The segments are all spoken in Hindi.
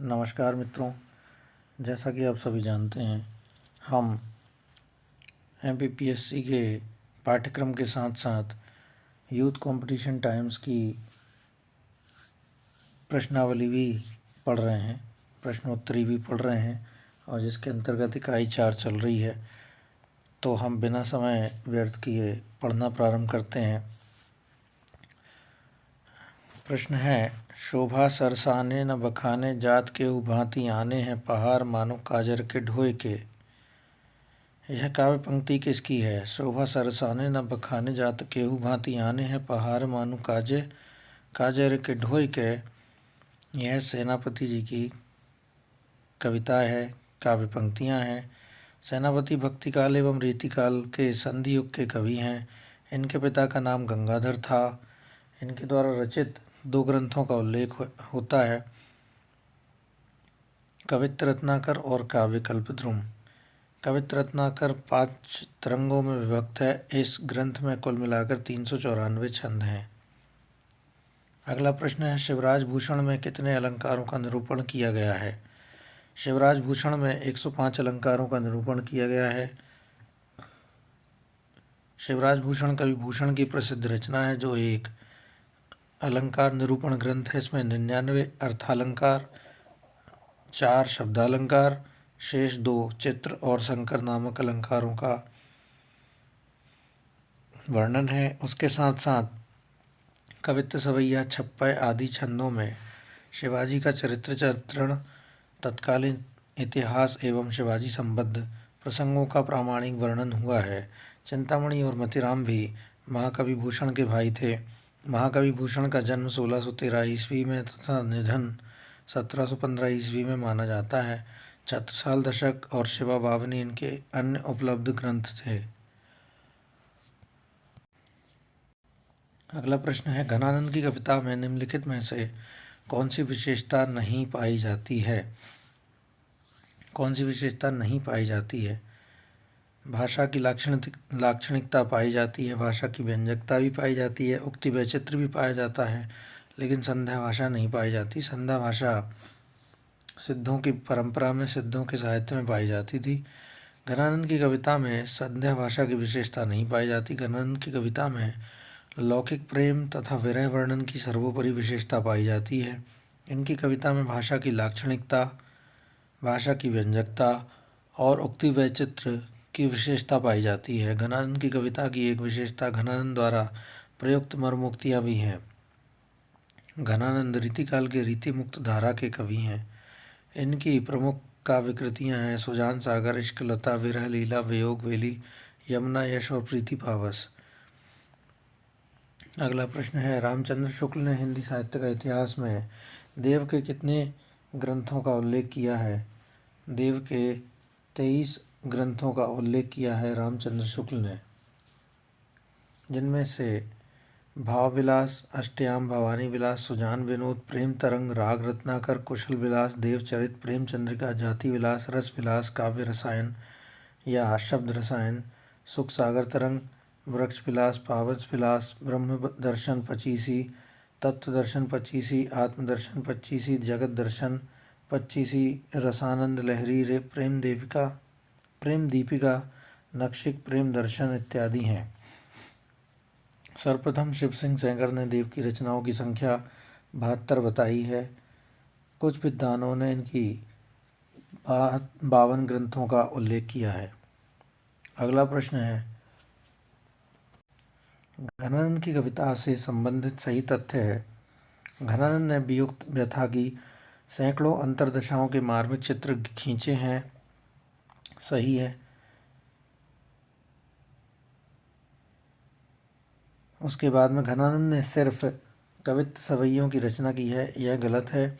नमस्कार मित्रों, जैसा कि आप सभी जानते हैं, हम MPPSC के पाठ्यक्रम के साथ साथ यूथ कंपटीशन टाइम्स की प्रश्नावली भी पढ़ रहे हैं, प्रश्नोत्तरी भी पढ़ रहे हैं और जिसके अंतर्गत इकाई 4 चल रही है। तो हम बिना समय व्यर्थ किए पढ़ना प्रारंभ करते हैं। प्रश्न है, शोभा सरसाने न बखाने जात के भांति आने हैं पहाड़ मानो काजर के ढोए के। यह काव्य पंक्ति किसकी है? शोभा सरसाने न बखाने जात केहू भांति आने हैं पहाड़ मानो काजर के ढोए के। यह सेनापति जी की कविता है, काव्य पंक्तियाँ हैं। सेनापति भक्तिकाल एवं रीतिकाल के संधि युग के कवि हैं। इनके पिता का नाम गंगाधर था। इनके द्वारा रचित 2 ग्रंथों का उल्लेख होता है, कवित्त रत्नाकर और काव्य कल्पद्रुम। कवित्त रत्नाकर 5 तरंगों में विभक्त है। इस ग्रंथ में कुल मिलाकर 394 छंद हैं। अगला प्रश्न है, शिवराज भूषण में कितने अलंकारों का निरूपण किया गया है? शिवराज भूषण में 105 अलंकारों का निरूपण किया गया है। शिवराज भूषण कवि भूषण की प्रसिद्ध रचना है, जो एक अलंकार निरूपण ग्रंथ है। इसमें 99 अर्थालंकार, 4 शब्दालंकार, शेष 2 चित्र और संकर नामक अलंकारों का वर्णन है। उसके साथ साथ कवित्त सवैया छप्पय आदि छंदों में शिवाजी का चरित्र चित्रण, तत्कालीन इतिहास एवं शिवाजी संबद्ध प्रसंगों का प्रामाणिक वर्णन हुआ है। चिंतामणि और मतीराम भी महाकवि भूषण के भाई थे। महाकवि भूषण का जन्म 1613 ईस्वी में तथा निधन 1715 ईस्वी में माना जाता है। छत्रसाल दशक और शिवा बावनी इनके अन्य उपलब्ध ग्रंथ थे। अगला प्रश्न है, घनानंद की कविता में निम्नलिखित में से कौन सी विशेषता नहीं पाई जाती है? कौन सी विशेषता नहीं पाई जाती है? भाषा की लाक्षणिकता पाई जाती है, भाषा की व्यंजकता भी पाई जाती है, उक्ति वैचित्र भी पाया जाता है, लेकिन संध्या भाषा नहीं पाई जाती। संध्या भाषा सिद्धों की परंपरा में, सिद्धों के साहित्य में पाई जाती थी। घनानंद की कविता में संध्या भाषा की विशेषता नहीं पाई जाती। घनानंद की कविता में लौकिक प्रेम तथा विरह वर्णन की सर्वोपरि विशेषता पाई जाती है। इनकी कविता में भाषा की लाक्षणिकता, भाषा की व्यंजकता और उक्ति वैचित्र की विशेषता पाई जाती है। घनानंद की कविता की एक विशेषता घनानंद द्वारा प्रयुक्त मर्मोक्तियाँ भी हैं। घनानंद रीतिकाल के रीतिमुक्त धारा के कवि हैं। इनकी प्रमुख काव्य कृतियाँ हैं सुजान सागर, इश्क लता, विरह लीला, वियोग वेली, यमुना यश और प्रीति पावस। अगला प्रश्न है, रामचंद्र शुक्ल ने हिंदी साहित्य का इतिहास में देव के कितने ग्रंथों का उल्लेख किया है? देव के 23 ग्रंथों का उल्लेख किया है रामचंद्र शुक्ल ने, जिनमें से भाव विलास, अष्टयाम, भवानी विलास, सुजान विनोद, प्रेम तरंग, राग रत्नाकर, कुशल विलास, देवचरित, प्रेम चंद्रिका, जाति विलास, रस विलास, काव्य रसायन या शब्द रसायन, सुख सागर तरंग, वृक्ष विलास, पावस विलास, ब्रह्म दर्शन 25, तत्व दर्शन 25, आत्मदर्शन 25, जगत दर्शन 25, रसानंद लहरी, रे प्रेम दीपिका, नक्षिक, प्रेम दर्शन इत्यादि हैं। सर्वप्रथम शिव सिंह सेंगर ने देव की रचनाओं की संख्या 72 बताई है। कुछ विद्वानों ने इनकी 52 ग्रंथों का उल्लेख किया है। अगला प्रश्न है, घनानंद की कविता से संबंधित सही तथ्य है। घनानंद ने वियुक्त व्यथा की सैकड़ों अंतर्दशाओं के मार्मिक चित्र खींचे हैं। सही है। उसके बाद में घनानंद ने सिर्फ कवित्त सवैयों की रचना की है, यह गलत है।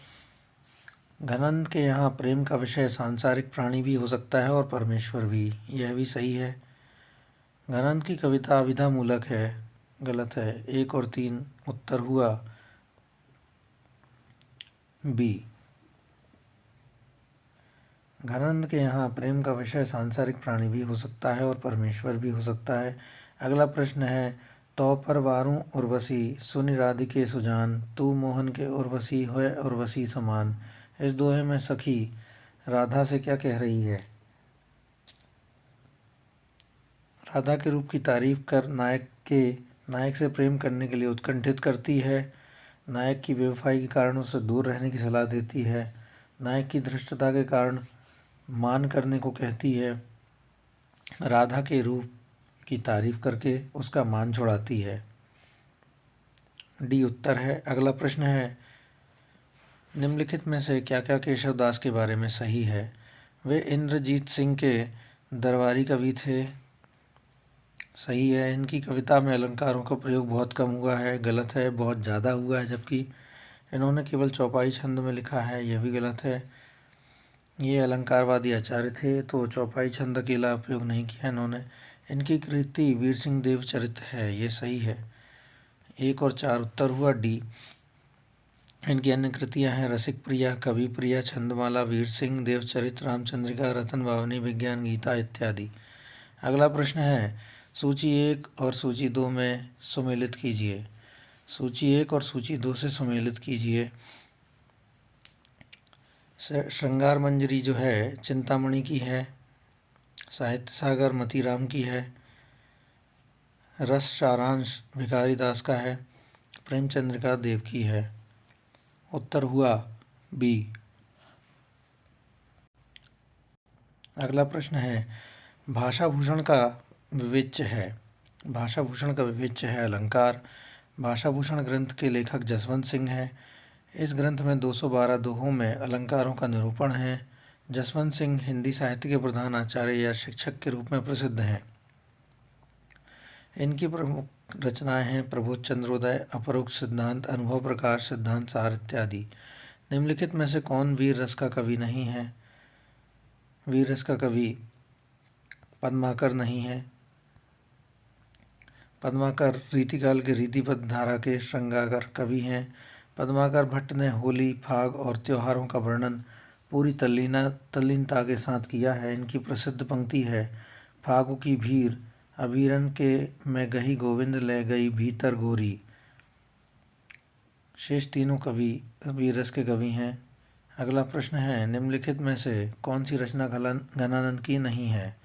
घनानंद के यहाँ प्रेम का विषय सांसारिक प्राणी भी हो सकता है और परमेश्वर भी, यह भी सही है। घनानंद की कविता अभिधा मूलक है, गलत है। 1 और 3 उत्तर हुआ बी। घनानंद के यहाँ प्रेम का विषय सांसारिक प्राणी भी हो सकता है और परमेश्वर भी हो सकता है। अगला प्रश्न है, तो पर वारूं उर्वशी सुनि राधिके सुजान, तू मोहन के उर्वशी होय उर्वशी समान। इस दोहे में सखी राधा से क्या कह रही है? राधा के रूप की तारीफ कर नायक से प्रेम करने के लिए उत्कंठित करती है, नायक की बेवफाई के कारण उससे दूर रहने की सलाह देती है, नायक की धृष्टता के कारण मान करने को कहती है, राधा के रूप की तारीफ करके उसका मान छुड़ाती है। डी उत्तर है। अगला प्रश्न है, निम्नलिखित में से क्या क्या केशव दास के बारे में सही है? वे इंद्रजीत सिंह के दरबारी कवि थे। सही है। इनकी कविता में अलंकारों का प्रयोग बहुत कम हुआ है। गलत है। बहुत ज़्यादा हुआ है, जबकि इन्होंने केवल चौपाई छंद में लिखा है। यह भी गलत है। ये अलंकारवादी आचार्य थे, तो चौपाई छंद अकेला उपयोग नहीं किया इन्होंने। इनकी कृति वीर सिंह देव चरित है। ये सही है। 1 और 4 उत्तर हुआ डी। इनकी अन्य कृतियां हैं रसिक प्रिया, कवि प्रिया, छंदमाला, वीर सिंह देव चरित, रामचंद्रिका, रतन भावनी, विज्ञान गीता इत्यादि। अगला प्रश्न है, सूची 1 और सूची 2 में सुमेलित कीजिए। सूची 1 और सूची 2 से सुमेलित कीजिए। श्रृंगार मंजरी जो है चिंतामणि की है, साहित्य सागर मतीराम की है, रस सारांश भिखारी दास का है, प्रेमचंद्रिका देव की है। उत्तर हुआ बी। अगला प्रश्न है, भाषाभूषण का विवेच्य है। भाषाभूषण का विवेच्य है अलंकार। भाषाभूषण ग्रंथ के लेखक जसवंत सिंह हैं। इस ग्रंथ में 212 दोहों में अलंकारों का निरूपण है। जसवंत सिंह हिंदी साहित्य के प्रधान आचार्य या शिक्षक के रूप में प्रसिद्ध हैं। इनकी प्रमुख रचनाएं हैं प्रबोध चंद्रोदय, अपरोक्ष सिद्धांत, अनुभव प्रकाश, सिद्धांत सार इत्यादि। निम्नलिखित में से कौन वीर रस का कवि नहीं है? वीर रस का कवि पद्माकर नहीं है। पद्माकर रीतिकाल के रीतिपद धारा के श्रृंगार कवि हैं। पद्माकर भट्ट ने होली, फाग और त्योहारों का वर्णन पूरी तल्लीनता के साथ किया है। इनकी प्रसिद्ध पंक्ति है, फागु की भीर अबीरन के मैं गही गोविंद ले गई भीतर गोरी। शेष तीनों कवि वीर रस के कवि हैं। अगला प्रश्न है, निम्नलिखित में से कौन सी रचना घनानंद की नहीं है?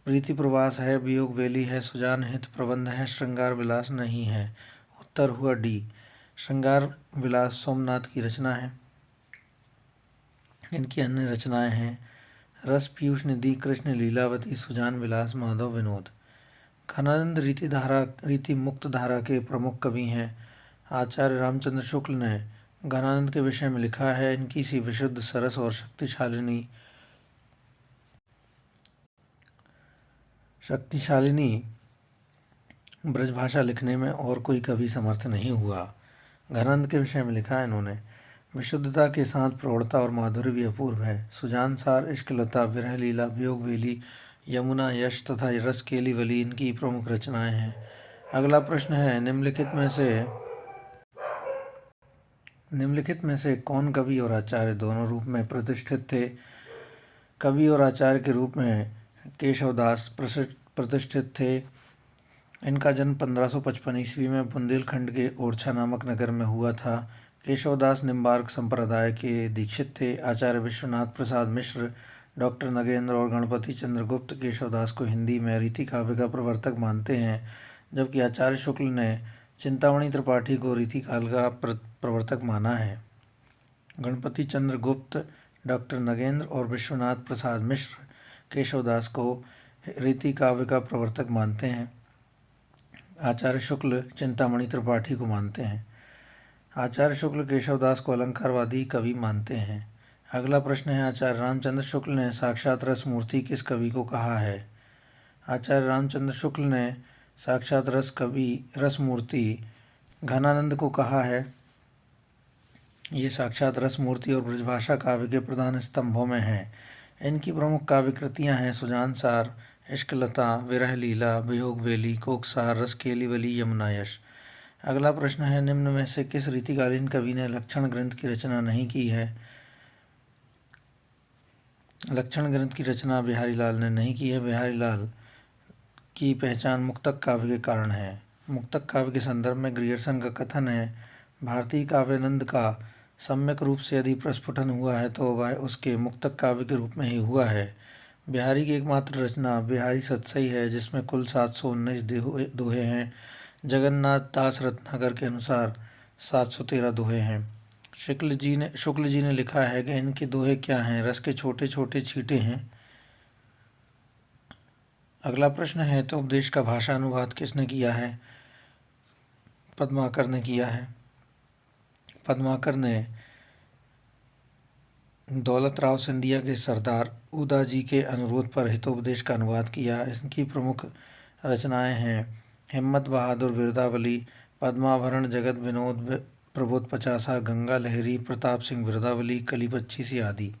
प्रीति प्रवास है, वियोग वेली है, सुजान हित प्रबंध है, श्रृंगार विलास नहीं है। उत्तर हुआ डी। श्रृंगार विलास सोमनाथ की रचना है। इनकी अन्य रचनाएं हैं रस पीयूष निधि, कृष्ण लीलावती, सुजान विलास, माधव विनोद। घनानंद रीति मुक्त धारा के प्रमुख कवि हैं। आचार्य रामचंद्र शुक्ल ने घनानंद के विषय में लिखा है, इनकी सी विशुद्ध, सरस और शक्तिशालिनी ब्रजभाषा लिखने में और कोई कवि समर्थ नहीं हुआ। घनानंद के विषय में लिखा है इन्होंने, विशुद्धता के साथ प्रौढ़ता और माधुर्य भी अपूर्व है। सुजान सार, इश्क लता, विरह लीला, वियोग वेली, यमुना, यश तथा रस केली वली इनकी प्रमुख रचनाएं हैं। अगला प्रश्न है, निम्नलिखित में से कौन कवि और आचार्य दोनों रूप में प्रतिष्ठित थे? कवि और आचार्य के रूप में केशवदास प्रतिष्ठित थे। इनका जन्म 1555 ईस्वी में बुंदेलखंड के ओरछा नामक नगर में हुआ था। केशवदास निम्बार्क संप्रदाय के दीक्षित थे। आचार्य विश्वनाथ प्रसाद मिश्र, डॉक्टर नगेंद्र और गणपति चंद्रगुप्त केशवदास को हिंदी में रीति काव्य का प्रवर्तक मानते हैं, जबकि आचार्य शुक्ल ने चिंतामणि त्रिपाठी को रीतिकाल का प्रवर्तक माना है। गणपति चंद्रगुप्त, डॉक्टर नगेंद्र और विश्वनाथ प्रसाद मिश्र केशवदास को रीति काव्य का प्रवर्तक मानते हैं। आचार्य शुक्ल चिंतामणि त्रिपाठी को मानते हैं। आचार्य शुक्ल केशवदास को अलंकारवादी कवि मानते हैं। अगला प्रश्न है, आचार्य रामचंद्र शुक्ल ने साक्षात रस मूर्ति किस कवि को कहा है? आचार्य रामचंद्र शुक्ल ने साक्षात रस मूर्ति घनानंद को कहा है। ये साक्षात रस मूर्ति और ब्रजभाषा काव्य के प्रधान स्तंभों में हैं। इनकी प्रमुख काव्य कृतियाँ हैं सुजान सार, इश्क लता, विरह लीला, वियोग वेली, कोकसार, रस केली वली, यमुना यश। अगला प्रश्न है, निम्न में से किस रीतिकालीन कवि ने लक्षण ग्रंथ की रचना नहीं की है? लक्षण ग्रंथ की रचना बिहारी लाल ने नहीं की है। बिहारी लाल की पहचान मुक्तक काव्य के कारण है। मुक्तक काव्य के संदर्भ में ग्रियर्सन का कथन है, भारतीय काव्यानंद का सम्यक रूप से यदि प्रस्फुटन हुआ है तो वह उसके मुक्तक काव्य के रूप में ही हुआ है। बिहारी की एकमात्र रचना बिहारी सतसई है, जिसमें कुल 719 दोहे हैं। जगन्नाथ दास रत्नाकर के अनुसार 713 दोहे हैं। शुक्ल जी ने लिखा है कि इनके दोहे क्या हैं? रस के छोटे छोटे छींटे हैं। अगला प्रश्न है, तो उपदेश का भाषा अनुवाद किसने किया है? पद्माकर ने किया है। पद्माकर ने दौलत राव सिंधिया के सरदार उदा जी के अनुरोध पर हितोपदेश का अनुवाद किया। इनकी प्रमुख रचनाएं हैं हिम्मत बहादुर बिरदावली, पद्माभरण जगत विनोद, प्रबोध पचासा, गंगा लहरी, प्रताप सिंह बिरदावली, कली 25 आदि।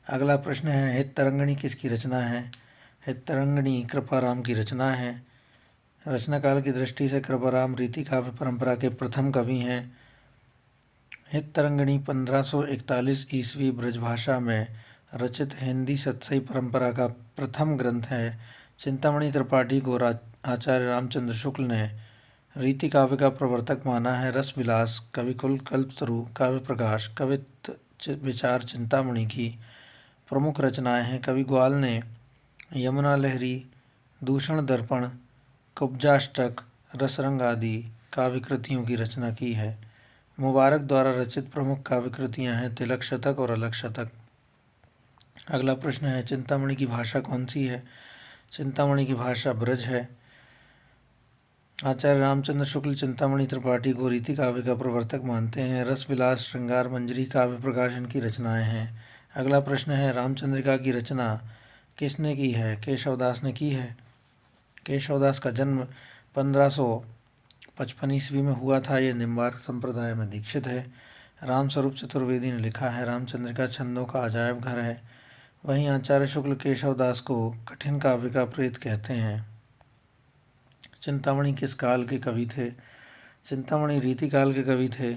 अगला प्रश्न है, हित तरंगिणी किसकी रचना है? हित तरंगिणी कृपाराम की रचना है। रचना काल की दृष्टि से कृपाराम रीति काव्य परंपरा के प्रथम कवि हैं। हित तरंगिणी 1541 ईस्वी ब्रजभाषा में रचित हिंदी सतसई परंपरा का प्रथम ग्रंथ है। चिंतामणि त्रिपाठी को आचार्य रामचंद्र शुक्ल ने रीति काव्य का प्रवर्तक माना है। रस विलास, कविकुल, कल्पतरु, काव्य प्रकाश, कवित्त विचार चिंतामणि की प्रमुख रचनाएं हैं। कवि ग्वाल ने यमुना लहरी, दूषण दर्पण, कुब्जाष्टक, रसरंग आदि काव्य कृतियों की रचना की है। मुबारक द्वारा रचित प्रमुख काव्य कृतियाँ हैं तिलक शतक और अलग शतक। अगला प्रश्न है, चिंतामणि की भाषा कौन सी है? चिंतामणि की भाषा ब्रज है। आचार्य रामचंद्र शुक्ल चिंतामणि त्रिपाठी को रीति काव्य का प्रवर्तक मानते हैं। रस विलास, श्रृंगार मंजरी, काव्य प्रकाशन की रचनाएं हैं। अगला प्रश्न है, रामचंद्रिका की रचना किसने की है? केशवदास ने की है। केशवदास का जन्म 1555 ईस्वी में हुआ था। ये निम्बार्क संप्रदाय में दीक्षित है। रामस्वरूप चतुर्वेदी ने लिखा है, रामचंद्रिका छंदों का अजायब घर है। वहीं आचार्य शुक्ल केशवदास को कठिन काव्य का प्रेत कहते हैं। चिंतामणि किस काल के कवि थे? चिंतामणि रीति काल के कवि थे।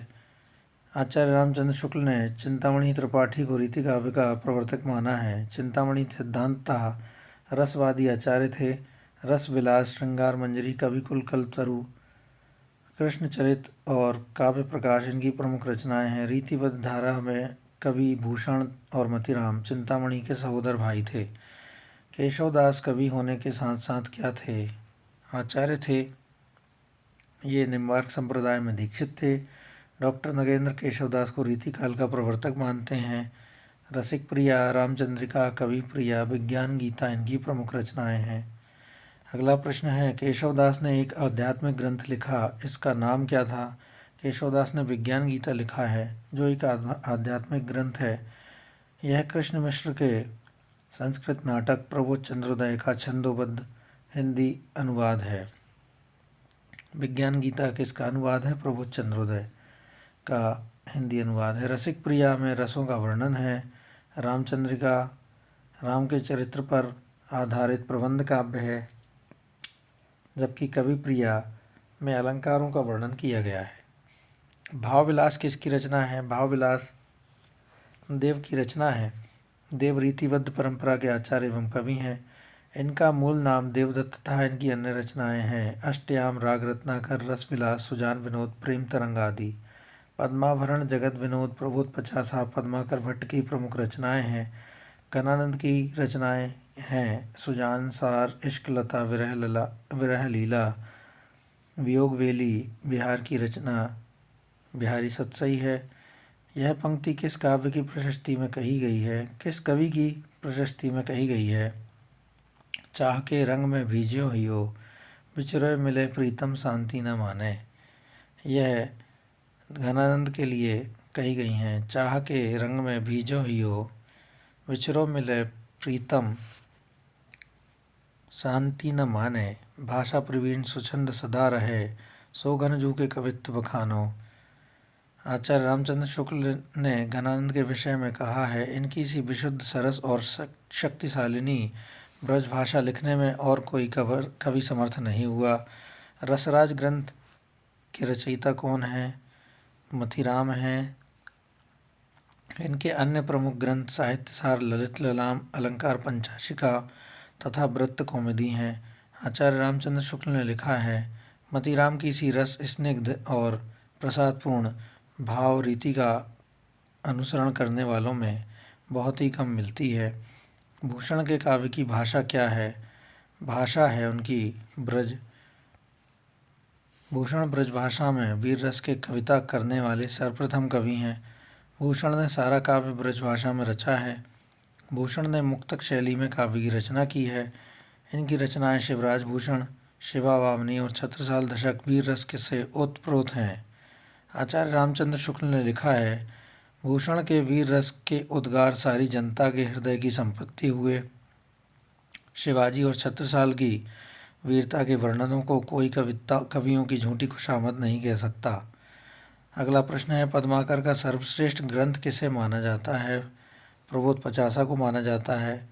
आचार्य रामचंद्र शुक्ल ने चिंतामणि त्रिपाठी को रीति काव्य का प्रवर्तक माना है। चिंतामणि सिद्धांततः रसवादी आचार्य थे। रस विलास, श्रृंगार मंजरी, कविकुल, कल्पतरु, कृष्णचरित और काव्य प्रकाश इनकी प्रमुख रचनाएं हैं। रीतिबद्ध धारा में कवि भूषण और मतिराम चिंतामणि के सहोदर भाई थे। केशवदास कवि होने के साथ साथ क्या थे? आचार्य थे। ये निम्बार्क संप्रदाय में दीक्षित थे। डॉक्टर नगेंद्र केशवदास को रीति काल का प्रवर्तक मानते हैं। रसिक प्रिया, रामचंद्रिका, कवि प्रिया, विज्ञान गीता इनकी प्रमुख रचनाएं हैं। अगला प्रश्न है, केशवदास ने एक आध्यात्मिक ग्रंथ लिखा, इसका नाम क्या था? केशवदास ने विज्ञान गीता लिखा है, जो एक आध्यात्मिक ग्रंथ है। यह कृष्ण मिश्र के संस्कृत नाटक प्रबोध चंद्रोदय का छंदोबद्ध हिंदी अनुवाद है। विज्ञान गीता किसका अनुवाद है? प्रबोध चंद्रोदय का हिंदी अनुवाद है। रसिक प्रिया में रसों का वर्णन है। रामचंद्रिका राम के चरित्र पर आधारित प्रबंध काव्य है, जबकि कवि प्रिया में अलंकारों का वर्णन किया गया है। भाव विलास किसकी रचना है? भाव विलास देव की रचना है। देव रीतिबद्ध परंपरा के आचार्य एवं कवि हैं। इनका मूल नाम देवदत्त था। इनकी अन्य रचनाएं हैं अष्टयाम, राग रत्नाकर, रस विलास, सुजान विनोद, प्रेम तरंग आदि। पद्माभरण, जगत विनोद, प्रबोध पचासा, पद्माकर भट्ट की प्रमुख रचनाएं हैं। घनानंद की रचनाएं हैं सुजान सार, इश्क लता, विरह लीला, वियोग वेली। बिहार की रचना बिहारी सतसई है। यह पंक्ति किस काव्य की प्रशस्ति में कही गई है? किस कवि की प्रशस्ति में कही गई है? चाह के रंग में भीज्यो हियो, बिछुरे मिले प्रीतम शांति न माने। यह घनानंद के लिए कही गई हैं। चाह के रंग में भीजो हियो, विछुरो मिले प्रीतम शांति न माने। भाषा प्रवीण सुछंद सदा रहे, सो घनजू के कवित्व बखानो। आचार्य रामचंद्र शुक्ल ने घनानंद के विषय में कहा है, इनकी सी विशुद्ध, सरस और शक्तिशालिनी ब्रजभाषा लिखने में और कोई कवि समर्थ नहीं हुआ। रसराज ग्रंथ के रचयिता कौन हैं? मतिराम हैं। इनके अन्य प्रमुख ग्रंथ साहित्यसार, ललित ललाम, अलंकार पंचाशिका तथा वृत्त कौमुदी हैं। आचार्य रामचंद्र शुक्ल ने लिखा है, मतिराम की सी रस स्निग्ध और प्रसादपूर्ण भाव रीति का अनुसरण करने वालों में बहुत ही कम मिलती है। भूषण के काव्य की भाषा क्या है? भाषा है उनकी ब्रज। भूषण ब्रज भाषा में वीर रस के कविता करने वाले सर्वप्रथम कवि हैं। भूषण ने सारा काव्य ब्रज भाषा में रचा है। भूषण ने मुक्तक शैली में काव्य की रचना की है। इनकी रचनाएं शिवराज भूषण, शिवा वामनी और छत्रसाल दशक वीर रस के से ओतप्रोत हैं। आचार्य रामचंद्र शुक्ल ने लिखा है, भूषण के वीर रस के उद्गार सारी जनता के हृदय की संपत्ति हुए। शिवाजी और छत्रसाल की वीरता के वर्णनों को कोई कवियों की झूठी खुशामद नहीं कह सकता। अगला प्रश्न है, पद्माकर का सर्वश्रेष्ठ ग्रंथ किसे माना जाता है? प्रबोध पचासा को माना जाता है।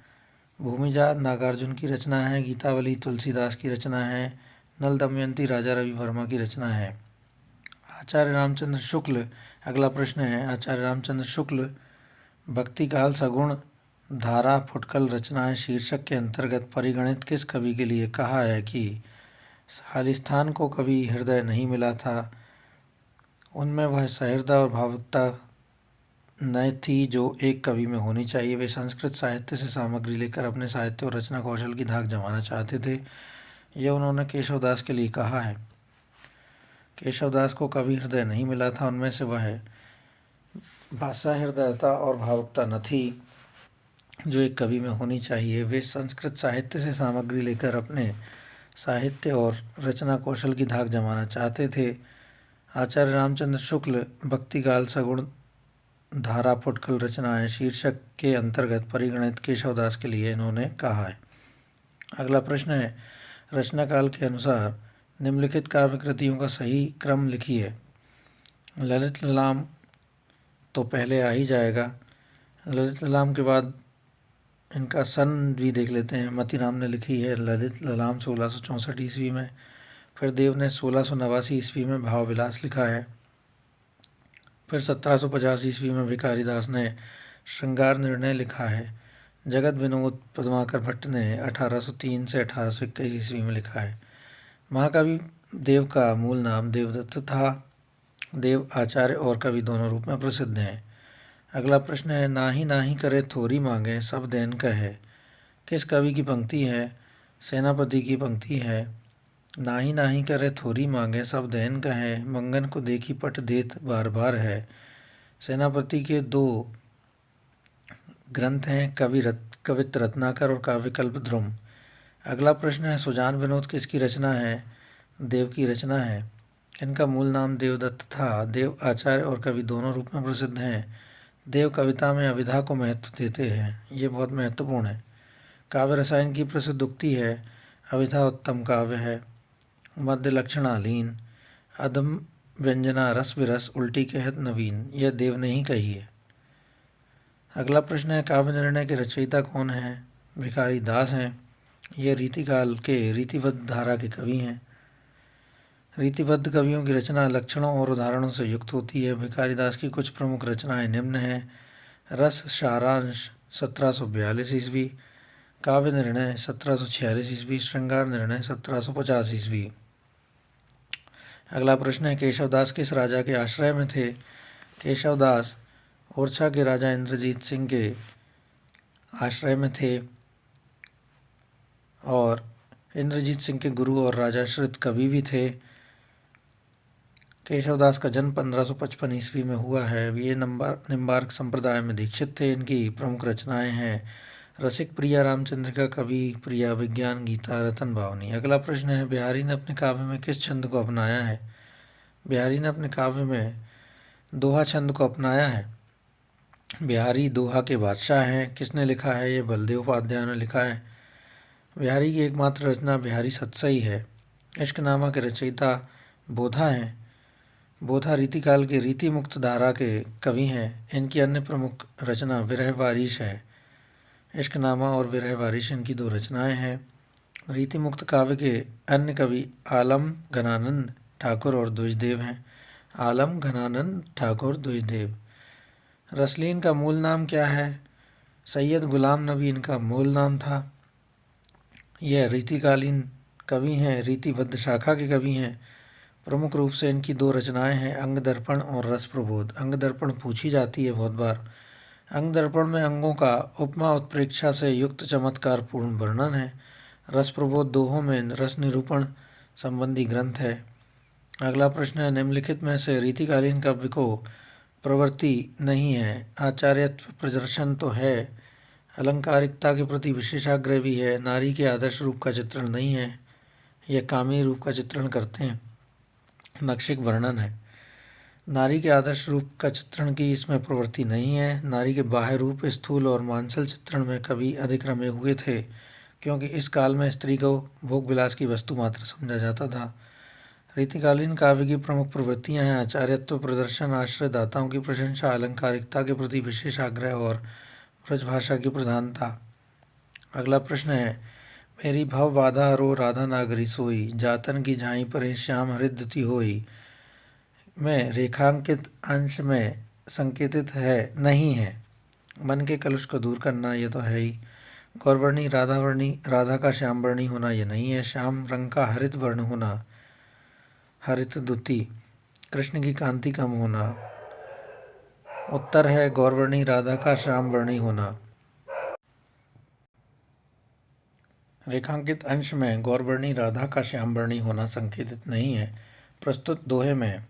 भूमिजा नागार्जुन की रचना है। गीतावली तुलसीदास की रचना है। नल दमयंती राजा रवि वर्मा की रचना है। आचार्य रामचंद्र शुक्ल, अगला प्रश्न है, आचार्य रामचंद्र शुक्ल भक्ति काल सगुण धारा फुटकल रचनाएं शीर्षक के अंतर्गत परिगणित किस कवि के लिए कहा है कि खालिस्तान को कभी हृदय नहीं मिला था? उनमें वह सहृदय और भावुकता न थी जो एक कवि में होनी चाहिए। वे संस्कृत साहित्य से सामग्री लेकर अपने साहित्य और रचना कौशल की धाक जमाना चाहते थे। यह उन्होंने केशवदास के लिए कहा है। केशवदास को कवि हृदय नहीं मिला था, उनमें से वह भाषा हृदयता और भावुकता न थी जो एक कवि में होनी चाहिए। वे संस्कृत साहित्य से सामग्री लेकर अपने साहित्य और रचना कौशल की धाक जमाना चाहते थे। आचार्य रामचंद्र शुक्ल भक्ति काल सगुण धारा फुटकल रचनाएं शीर्षक के अंतर्गत परिगणित केशवदास के लिए इन्होंने कहा है। अगला प्रश्न है, रचना काल के अनुसार निम्नलिखित काव्य कृतियों का सही क्रम लिखिए। ललित ललाम तो पहले आ ही जाएगा। ललित ललाम के बाद इनका सन भी देख लेते हैं। मतीराम ने लिखी है ललित ललाम 1664 ईस्वी में। फिर देव ने 1689 ईस्वी में भाव विलास लिखा है। फिर 1750 ईस्वी में भिखारी दास ने श्रृंगार निर्णय लिखा है। जगत विनोद पद्माकर भट्ट ने 1803 से 1821 ईस्वी में लिखा है। महाकवि देव का मूल नाम देवदत्त था। देव आचार्य और कवि दोनों रूप में प्रसिद्ध हैं। अगला प्रश्न है, नाही करे थोरी मांगे सब देन कहे किस कवि की पंक्ति है? सेनापति की पंक्ति है। नाही करे थोरी मांगे सब देन कहे मंगन को देखी पट देत बार बार है। सेनापति के दो ग्रंथ हैं, कवित रत्नाकर और काव्यकल्प ध्रुम। अगला प्रश्न है, सुजान विनोद किसकी रचना है? देव की रचना है। इनका मूल नाम देवदत्त था। देव आचार्य और कवि दोनों रूप में प्रसिद्ध हैं। देव कविता में अविधा को महत्व देते हैं, ये बहुत महत्वपूर्ण है। काव्य रसायन की प्रसिद्ध उक्ति है, अविधा उत्तम काव्य है। मध्य लक्षणालीन अधम व्यंजना रस विरस उल्टी कहत नवीन, यह देव ने ही कही है। अगला प्रश्न है, काव्य निर्णय के रचयिता कौन है? भिखारी दास हैं। ये रीतिकाल के रीतिबद्ध धारा के कवि हैं। रीतिबद्ध कवियों की रचना लक्षणों और उदाहरणों से युक्त होती है। भिखारी दास की कुछ प्रमुख रचनाएं निम्न हैं। रस सारांश 1742 ईस्वी, काव्य निर्णय 1746 ईस्वी, श्रृंगार निर्णय 1750 ईस्वी। अगला प्रश्न है, केशवदास किस राजा के आश्रय में थे? केशवदास ओरछा के राजा इंद्रजीत सिंह के आश्रय में थे और इंद्रजीत सिंह के गुरु और राजाश्रित कवि भी थे। केशवदास का जन्म 1555 ईस्वी में हुआ है। ये निम्बार्क संप्रदाय में दीक्षित थे। इनकी प्रमुख रचनाएं हैं रसिक प्रिया, रामचंद्र का कवि प्रिया, विज्ञान गीता, रतन भावनी। अगला प्रश्न है, बिहारी ने अपने काव्य में किस छंद को अपनाया है? बिहारी ने अपने काव्य में दोहा छंद को अपनाया है। बिहारी दोहा के बादशाह हैं। किसने लिखा है? ये बलदेव उपाध्याय ने लिखा है। बिहारी की एकमात्र रचना बिहारी सत्सई है। इश्कनामा के रचयिता बोधा हैं। बोधा रीतिकाल के रीति मुक्त धारा के कवि हैं। इनकी अन्य प्रमुख रचना विरह वारिश है। इश्कनामा और विरह वारिश इनकी दो रचनाएं हैं। रीति मुक्त काव्य के अन्य कवि आलम घनानंद ठाकुर और द्विजदेव हैं। आलम घनानंद ठाकुर द्विजदेव। रसलीन का मूल नाम क्या है? सैयद गुलाम नबी इनका मूल नाम था। यह रीतिकालीन कवि हैं, रीतिबद्ध शाखा के कवि हैं। प्रमुख रूप से इनकी दो रचनाएं हैं, अंग दर्पण और रस प्रबोध। अंग दर्पण पूछी जाती है बहुत बार। अंग दर्पण में अंगों का उपमा उत्प्रेक्षा से युक्त चमत्कारपूर्ण वर्णन है। रस प्रबोध दोहों में रस निरूपण संबंधी ग्रंथ है। अगला प्रश्न है, निम्नलिखित में से रीतिकालीन काव्य को प्रवृत्ति नहीं है, आचार्यत्व प्रदर्शन तो है, अलंकारिकता के प्रति विशेषाग्रह भी है, नारी के आदर्श रूप का चित्रण नहीं है, यह कामी रूप का चित्रण करते हैं, नक्षिक वर्णन है। नारी के आदर्श रूप का चित्रण की इसमें प्रवृत्ति नहीं है। नारी के बाह्य रूप स्थूल और मांसल चित्रण में कभी अधिक रमे हुए थे, क्योंकि इस काल में स्त्री को भोग विलास की वस्तु मात्र समझा जाता था। रीतिकालीन काव्य की प्रमुख प्रवृत्तियां हैं, आचार्यत्व प्रदर्शन, आश्रयदाताओं की प्रशंसा, अलंकारिकता के प्रति विशेष आग्रह और ब्रजभाषा की प्रधानता। अगला प्रश्न है, मेरी भव बाधा हरो राधा नागरी सोई, जातन की झाई परे श्याम हरिद्युति होई में रेखांकित अंश में संकेतित है नहीं है। मन के कलुष को दूर करना ये तो है ही। गौरवर्णी राधावर्णी, राधा का श्याम वर्णी होना ये नहीं है। श्याम रंग का हरित वर्ण होना, हरित द्युति, कृष्ण की कांति कम होना। उत्तर है गौरवर्णी राधा का श्याम वर्णी होना। रेखांकित अंश में गौरवर्णी राधा का श्याम वर्णी होना संकेतित नहीं है। प्रस्तुत दोहे में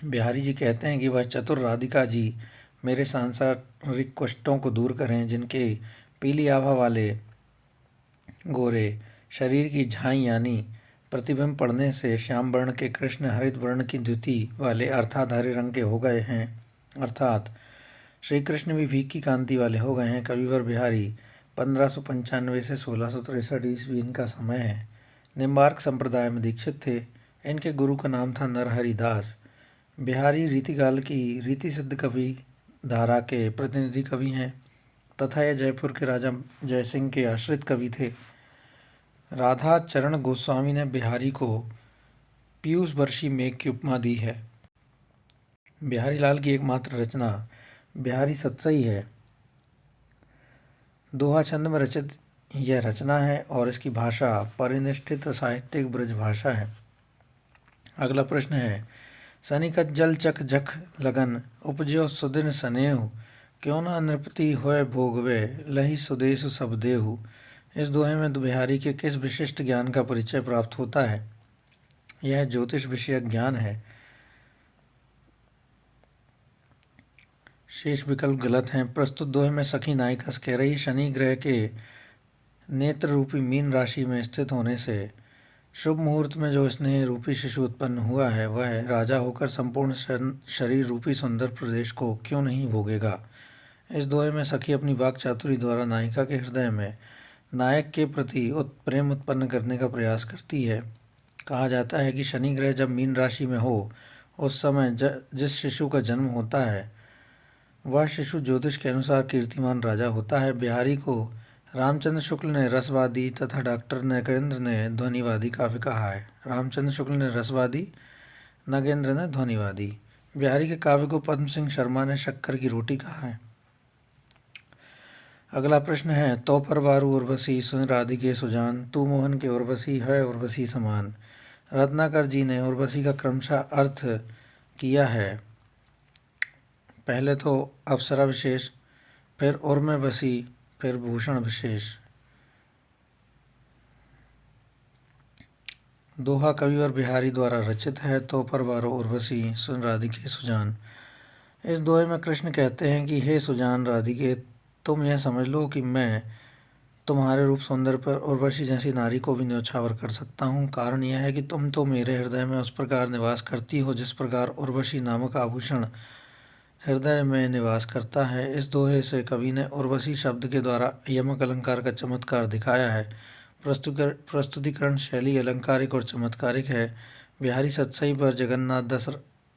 बिहारी जी कहते हैं कि वह चतुर राधिका जी मेरे सांसारिक कष्टों को दूर करें, जिनके पीली आभा वाले गोरे शरीर की झाई यानी प्रतिबिंब पड़ने से श्याम वर्ण के कृष्ण हरित वर्ण की द्युति वाले अर्थात हरे रंग के हो गए हैं, अर्थात श्री कृष्ण भी भीख की कांति वाले हो गए हैं। कविवर बिहारी 1595 से 1663 ईस्वी इनका समय है। निम्बार्क संप्रदाय में दीक्षित थे। इनके गुरु का नाम था नरहरि दास। बिहारी रीतिकाल की रीति सिद्ध कवि धारा के प्रतिनिधि कवि हैं तथा यह जयपुर के राजा जयसिंह के आश्रित कवि थे। राधा चरण गोस्वामी ने बिहारी को पीयूष वर्षी मेघ की उपमा दी है। बिहारी लाल की एकमात्र रचना बिहारी सत्सई है। दोहा छंद में रचित यह रचना है और इसकी भाषा परिनिष्ठित साहित्यिक ब्रज भाषा है। अगला प्रश्न है, सनिकत जल चक जख लगन, उपज्यो सुदिन सनेहु, क्यों न नृपति होय भोगवे, लही सुदेशु सब देहु। इस दोहे में बिहारी के किस विशिष्ट ज्ञान का परिचय प्राप्त होता है? यह ज्योतिष विषयक ज्ञान है। शेष विकल्प गलत हैं। प्रस्तुत दोहे में सखी नायिका कह रही, शनि ग्रह के नेत्र रूपी मीन राशि में स्थित होने से शुभ मुहूर्त में जो स्नेह रूपी शिशु उत्पन्न हुआ है वह राजा होकर संपूर्ण शरीर रूपी सुंदर प्रदेश को क्यों नहीं भोगेगा। इस दोहे में सखी अपनी वाक चातुरी द्वारा नायिका के हृदय में नायक के प्रति प्रेम उत्पन्न करने का प्रयास करती है। कहा जाता है कि शनि ग्रह जब मीन राशि में हो उस समय जिस शिशु का जन्म होता है वह शिशु ज्योतिष के अनुसार कीर्तिमान राजा होता है। बिहारी को रामचंद्र शुक्ल ने रसवादी तथा डॉक्टर नगेंद्र ने ध्वनिवादी काव्य कहा है। रामचंद्र शुक्ल ने रसवादी, नगेंद्र ने ध्वनिवादी। बिहारी के काव्य को पद्म सिंह शर्मा ने शक्कर की रोटी कहा है। अगला प्रश्न है, तो पर वारु उर्वशी सुन राधिके सुजान, तू मोहन के उर्वशी है उर्वशी समान। रत्नाकर जी ने उर्वशी का क्रमशः अर्थ किया है। पहले तो अप्सरा विशेष, फिर उर्वशी, फिर भूषण विशेष। दोहा कविवर बिहारी द्वारा रचित है। तो पर वारो उर्वशी सुन राधिके सुजान। इस दोहे में कृष्ण कहते हैं कि हे सुजान राधिके, तुम यह समझ लो कि मैं तुम्हारे रूप सौंदर्य पर उर्वशी जैसी नारी को भी न्यौछावर कर सकता हूँ। कारण यह है कि तुम तो मेरे हृदय में उस प्रकार निवास करती हो जिस प्रकार उर्वशी नामक आभूषण हृदय में निवास करता है। इस दोहे से कवि ने उर्वशी शब्द के द्वारा यमक अलंकार का चमत्कार दिखाया है। प्रस्तुतिकरण शैली अलंकारिक और चमत्कारिक है। बिहारी सत्सई पर जगन्नाथ दास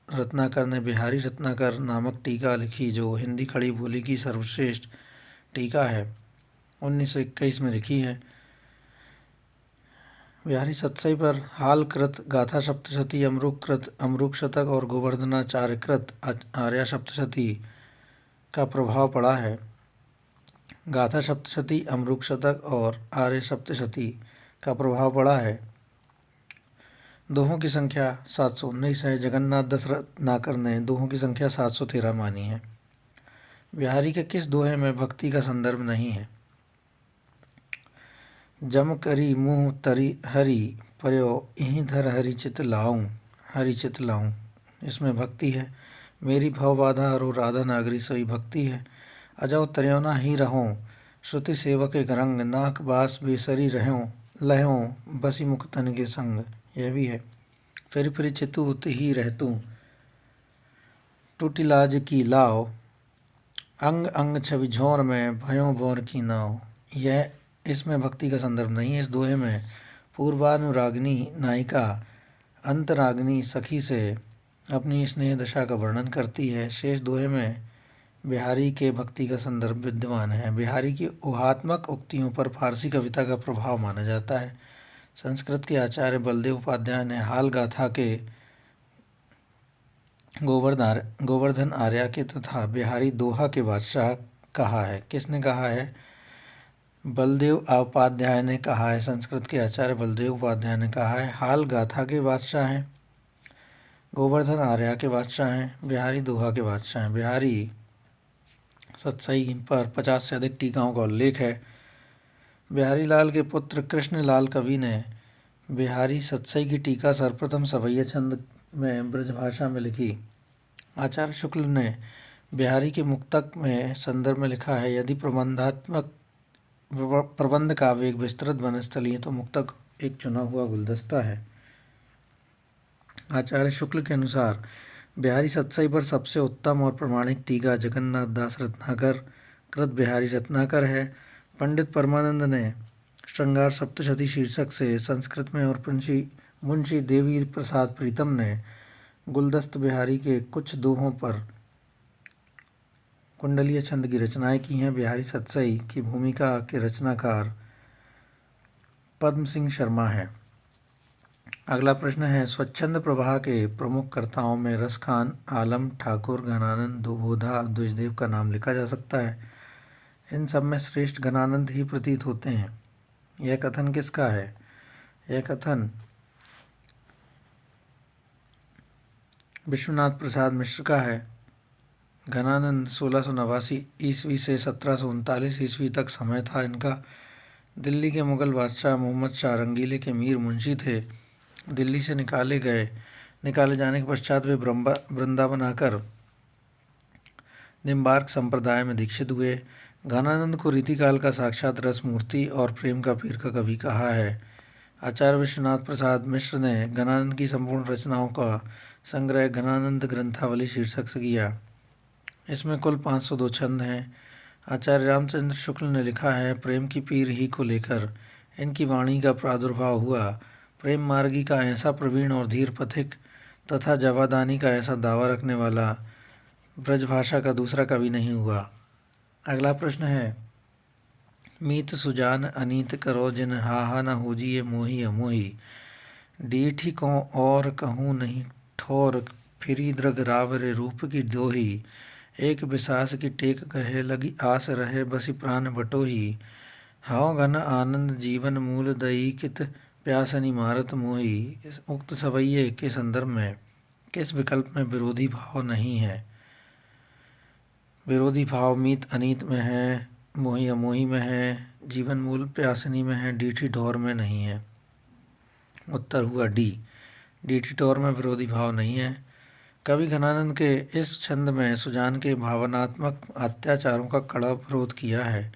रत्नाकर ने बिहारी रत्नाकर नामक टीका लिखी, जो हिंदी खड़ी बोली की सर्वश्रेष्ठ टीका है। 1921 में लिखी है। बिहारी सत्सई पर हाल कृत, गाथा सप्तशती, अमरुक कृत, अमरुक शतक और गोवर्धनाचार्य कृत आर्या सप्तशती का प्रभाव पड़ा है। गाथा सप्तशती, अमरुक शतक और आर्य सप्तशती का प्रभाव पड़ा है। दोहों की संख्या 719 है। जगन्नाथ दस रत्नाकर ने दोहों की संख्या 713 मानी है। बिहारी के किस दोहे में भक्ति का संदर्भ नहीं है? जम करी मुँह तरी हरि पर्यो इहीं धर हरि चित लाऊं, हरि चित लाऊं, इसमें भक्ति है। मेरी भव बाधा हरो राधा नागरी सोई भक्ति है। अजौ तर्योना ही रहों श्रुति सेवक एक रंग, नाक बास बेसरी रहों लहों बसी मुख तन के संग, यह भी है। फिर चितु ही रहतूं टूटी लाज की लाओ, अंग अंग छवि झोर में भयों बोर की नाव, यह इसमें भक्ति का संदर्भ नहीं है। इस दोहे में पूर्वानुरागिनी नायिका अंतरागिनी सखी से अपनी स्नेह दशा का वर्णन करती है। शेष दोहे में बिहारी के भक्ति का संदर्भ विद्यमान है। बिहारी की ऊहात्मक उक्तियों पर फारसी कविता का प्रभाव माना जाता है। संस्कृत के आचार्य बलदेव उपाध्याय ने हाल गाथा के गोवर्धन आर्या के तथा बिहारी दोहा के बादशाह कहा है। किसने कहा है? बलदेव उपाध्याय ने कहा है। संस्कृत के आचार्य बलदेव उपाध्याय ने कहा है हाल गाथा के बादशाह हैं, गोवर्धन आर्या के बादशाह हैं, बिहारी दोहा के बादशाह हैं। बिहारी सतसई पर 50 से अधिक टीकाओं का उल्लेख है। बिहारी लाल के पुत्र कृष्ण लाल कवि ने बिहारी सतसई की टीका सर्वप्रथम सवैया छंद में ब्रजभाषा में लिखी। आचार्य शुक्ल ने बिहारी के मुक्तक में संदर्भ में लिखा है, यदि प्रबंध काव्य एक विस्तृत वनस्थली है तो मुक्तक एक चुना हुआ गुलदस्ता है। आचार्य शुक्ल के अनुसार बिहारी सतसई पर सबसे उत्तम और प्रमाणिक टीका जगन्नाथ दास रत्नाकर कृत बिहारी रत्नाकर है। पंडित परमानंद ने श्रृंगार सप्तशती शीर्षक से संस्कृत में और मुंशी देवी प्रसाद प्रीतम ने गुलदस्त बिहारी के कुछ दोहों पर कुंडलीय छंद की रचनाएं की हैं। बिहारी सतसई की भूमिका के रचनाकार पद्म सिंह शर्मा है। अगला प्रश्न है, स्वच्छंद प्रवाह के प्रमुख कर्ताओं में रसखान, आलम, ठाकुर, घनानंद, दुबोधा, द्विजदेव का नाम लिखा जा सकता है। इन सब में श्रेष्ठ घनानंद ही प्रतीत होते हैं। यह कथन किसका है? यह कथन विश्वनाथ प्रसाद मिश्र का है। घनानंद 1689 ईस्वी से 1739 ईस्वी तक समय था इनका। दिल्ली के मुगल बादशाह मोहम्मद शाह रंगीले के मीर मुंशी थे। दिल्ली से निकाले जाने के पश्चात वे वृंदावन आकर निम्बार्क संप्रदाय में दीक्षित हुए। घनानंद को रीतिकाल का साक्षात रस मूर्ति और प्रेम का पीर का कवि कहा है। आचार्य विश्वनाथ प्रसाद मिश्र ने घनानंद की संपूर्ण रचनाओं का संग्रह घनानंद ग्रंथावली शीर्षक से किया। इसमें कुल 502 छंद हैं। आचार्य रामचंद्र शुक्ल ने लिखा है, प्रेम की पीर ही को लेकर इनकी वाणी का प्रादुर्भाव हुआ। प्रेम मार्गी का ऐसा प्रवीण और धीर पथिक तथा जवादानी का ऐसा दावा रखने वाला ब्रजभाषा का दूसरा कवि नहीं हुआ। अगला प्रश्न है, मीत सुजान अनीत करो जिन हा न होजिए मोही अमोही, डीठी को और कहूँ नहीं ठोर, फिरी द्रग रावरे रूप की दोही, एक बिसास की टेक कहे लगी आस रहे बसी प्राण बटोही, हाओ घन आनंद जीवन मूल दई कित प्यासनी मारत मोही। उक्त सवैये के संदर्भ में किस विकल्प में विरोधी भाव नहीं है? विरोधी भाव मीत अनीत में है, मोही अमोही में है, जीवन मूल प्यासनी में है, डीठी ढोर में नहीं है। उत्तर हुआ डी। डीठी ढोर में विरोधी भाव नहीं है। कवि घनानंद के इस छंद में सुजान के भावनात्मक अत्याचारों का कड़ा विरोध किया है।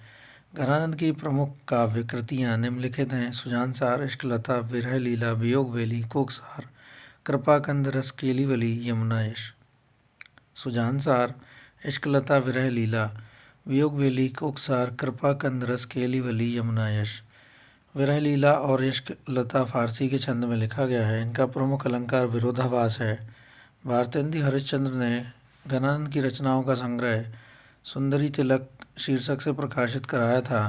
घनानंद की प्रमुख काव्य कृतियाँ निम्नलिखित हैं, सुजानसार, इश्कलता, विरह लीला, वियोगवेली, कोकसार, कृपाकंद, रसकेलीवली, यमुनायश। सुजानसार, इश्कलता, विरह लीला, वियोगवेली, कोकसार, कृपाकंद, रसकेलीवली, यमुनायश। विरह लीला और इश्कलता फारसी के छंद में लिखा गया है। इनका प्रमुख अलंकार विरोधाभास है। भारतेंदु हरिश्चंद्र ने घनानंद की रचनाओं का संग्रह सुंदरी तिलक शीर्षक से प्रकाशित कराया था।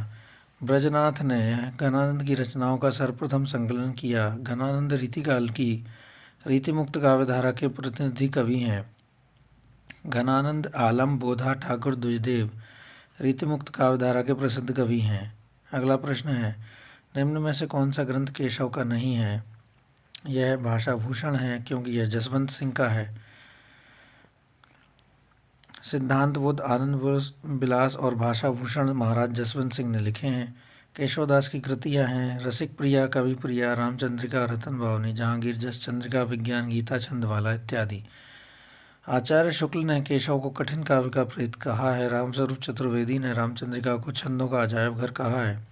ब्रजनाथ ने घनानंद की रचनाओं का सर्वप्रथम संकलन किया। घनानंद रीतिकाल की रीतिमुक्त काव्यधारा के प्रतिनिधि कवि हैं। घनानंद, आलम, बोधा, ठाकुर, द्विजदेव रीतिमुक्त काव्यधारा के प्रसिद्ध कवि हैं। अगला प्रश्न है, निम्न में से कौन सा ग्रंथ केशव का नहीं है? यह भाषा भूषण है क्योंकि यह जसवंत सिंह का है। सिद्धांत बोध, आनंद विलास और भाषा भूषण महाराज जसवंत सिंह ने लिखे हैं। केशवदास की कृतियां हैं रसिक प्रिया, कवि प्रिया, रामचंद्रिका, रतन भावनी, जहांगीर, जस चंद्रिका, विज्ञान, गीता, छंदमाला इत्यादि। आचार्य शुक्ल ने केशव को कठिन काव्य का प्रेत कहा है। रामस्वरूप चतुर्वेदी ने रामचंद्रिका को छंदों का अजायब घर कहा है।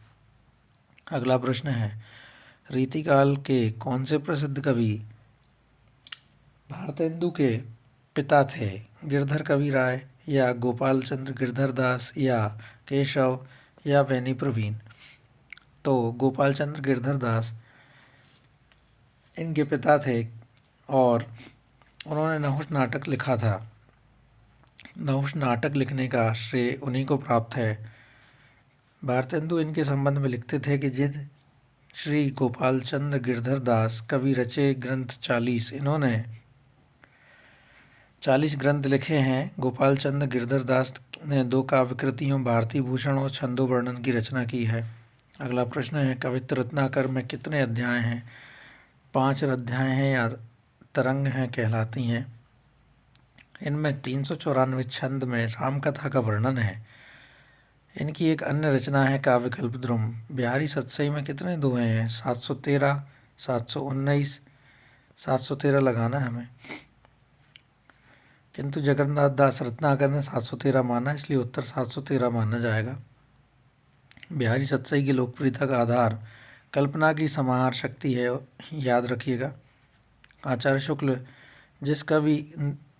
अगला प्रश्न है, रीतिकाल के कौन से प्रसिद्ध कवि भारतेंदु के पिता थे? गिरधर कवि राय या गोपाल चंद्र गिरधर दास या केशव या वैनी प्रवीण? तो गोपाल चंद्र गिरधर दास इनके पिता थे और उन्होंने नहुष नाटक लिखा था। नहुष नाटक लिखने का श्रेय उन्हीं को प्राप्त है। भारतेंदु इनके संबंध में लिखते थे कि जिद श्री गोपाल चंद्र गिरधर दास कवि रचे ग्रंथ 40। इन्होंने 40 ग्रंथ लिखे हैं। गोपाल चंद्र गिरधर दास ने 2 काव्य कृतियों भारती भूषण और छंदो वर्णन की रचना की है। अगला प्रश्न है, कवित्व रत्नाकर में कितने अध्याय हैं? 5 अध्याय हैं या तरंग हैं कहलाती हैं। इनमें 394 छंद में रामकथा का वर्णन है। इनकी एक अन्य रचना है काव्य कल्पद्रुम। बिहारी सतसई में कितने दोहे हैं? 713, 719, 713 लगाना है हमें, किंतु जगन्नाथ दास रत्नाकर ने 713 माना, इसलिए उत्तर 713 माना जाएगा। बिहारी सतसई की लोकप्रियता का आधार कल्पना की समाहार शक्ति है, याद रखिएगा। आचार्य शुक्ल, जिस कवि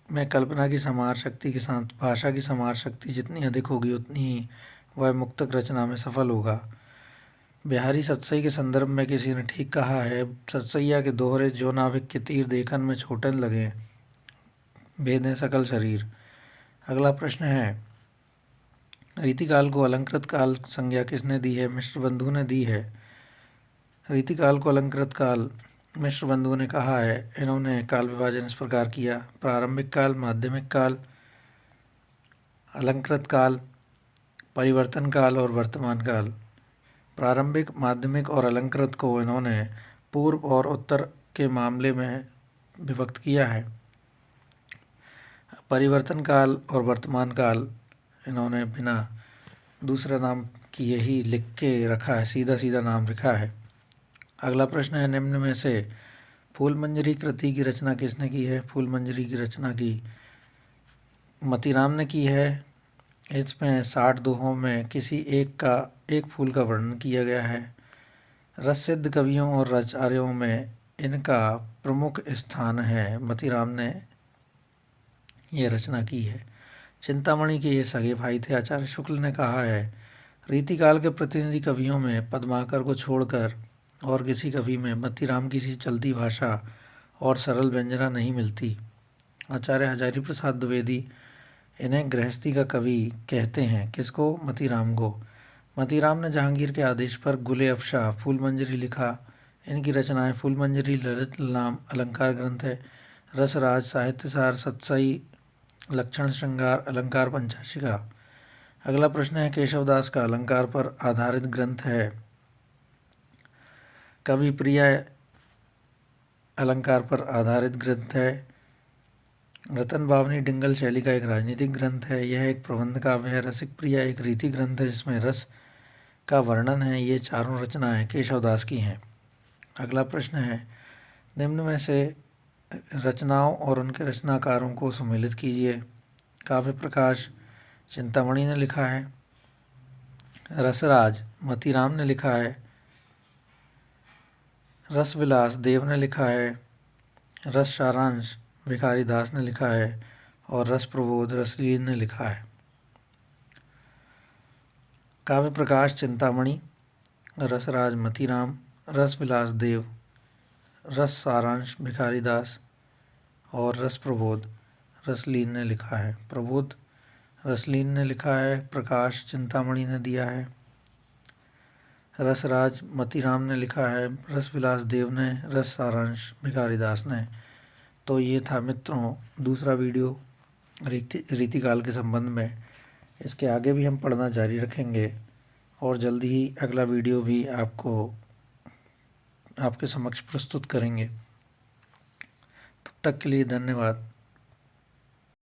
में कल्पना की समाहार शक्ति के साथ भाषा की समाहार शक्ति जितनी अधिक होगी उतनी ही वह मुक्तक रचना में सफल होगा। बिहारी सतसई के संदर्भ में किसी ने ठीक कहा है, सतसैया के दोहरे जो नाविक के तीर देखन में छोटन लगे, भेदें सकल शरीर। अगला प्रश्न है, रीतिकाल को अलंकृत काल संज्ञा किसने दी है? मिश्र बंधु ने दी है। रीतिकाल को अलंकृत काल मिश्र बंधु ने कहा है। इन्होंने काल विभाजन इस प्रकार किया, प्रारंभिक काल, माध्यमिक काल, अलंकृत काल, परिवर्तन काल और वर्तमान काल। प्रारंभिक, माध्यमिक और अलंकृत को इन्होंने पूर्व और उत्तर के मामले में विभक्त किया है। परिवर्तन काल और वर्तमान काल इन्होंने बिना दूसरा नाम किए ही लिख के रखा है, सीधा सीधा नाम लिखा है। अगला प्रश्न है, निम्न में से फूलमंजरी कृति की रचना किसने की है? फूलमंजरी की रचना की मतीराम ने की है। इसमें 60 दोहों में किसी एक फूल का वर्णन किया गया है। रस सिद्ध कवियों और आचार्यों में इनका प्रमुख स्थान है। मतीराम ने यह रचना की है। चिंतामणि के ये सगे भाई थे। आचार्य शुक्ल ने कहा है, रीतिकाल के प्रतिनिधि कवियों में पद्माकर को छोड़कर और किसी कवि में मतीराम की सी चलती भाषा और सरल व्यंजना नहीं मिलती। आचार्य हजारी प्रसाद द्विवेदी इन्हें गृहस्थी का कवि कहते हैं। किसको? मतीराम को। मतीराम ने जहांगीर के आदेश पर गुले अफशा फूलमंजरी लिखा। इनकी रचनाएं फूलमंजरी, ललित नाम अलंकार ग्रंथ है, रसराज, साहित्यसार, सतसई, लक्षण श्रृंगार, अलंकार पंचाशिका। अगला प्रश्न है, केशवदास का अलंकार पर आधारित ग्रंथ है। कवि प्रिया अलंकार पर आधारित ग्रंथ है। रतन भावनी डिंगल शैली का एक राजनीतिक ग्रंथ है। यह एक प्रबंध काव्य है। रसिक प्रिया एक रीति ग्रंथ है जिसमें रस का वर्णन है। ये चारों रचनाएं केशवदास की हैं। अगला प्रश्न है, निम्न में से रचनाओं और उनके रचनाकारों को सम्मिलित कीजिए। काव्य प्रकाश चिंतामणि ने लिखा है। रसराज मतीराम ने लिखा है। रसविलास देव ने लिखा है। रस सारांश भिखारी दास ने लिखा है और रस प्रबोध रसलीन ने लिखा है। काव्य प्रकाश चिंतामणि, रसराज मतीराम, रसविलास देव, रस सारांश भिखारी दास और रस प्रबोध रसलीन ने लिखा है। प्रबोध रसलीन ने लिखा है, प्रकाश चिंतामणि ने दिया है, रसराज मतीराम ने लिखा है, रसविलास देव ने, रस सारांश भिखारी दास ने। तो ये था मित्रों दूसरा वीडियो रीतिकाल के संबंध में। इसके आगे भी हम पढ़ना जारी रखेंगे और जल्दी ही अगला वीडियो भी आपके समक्ष प्रस्तुत करेंगे। तक के लिए धन्यवाद।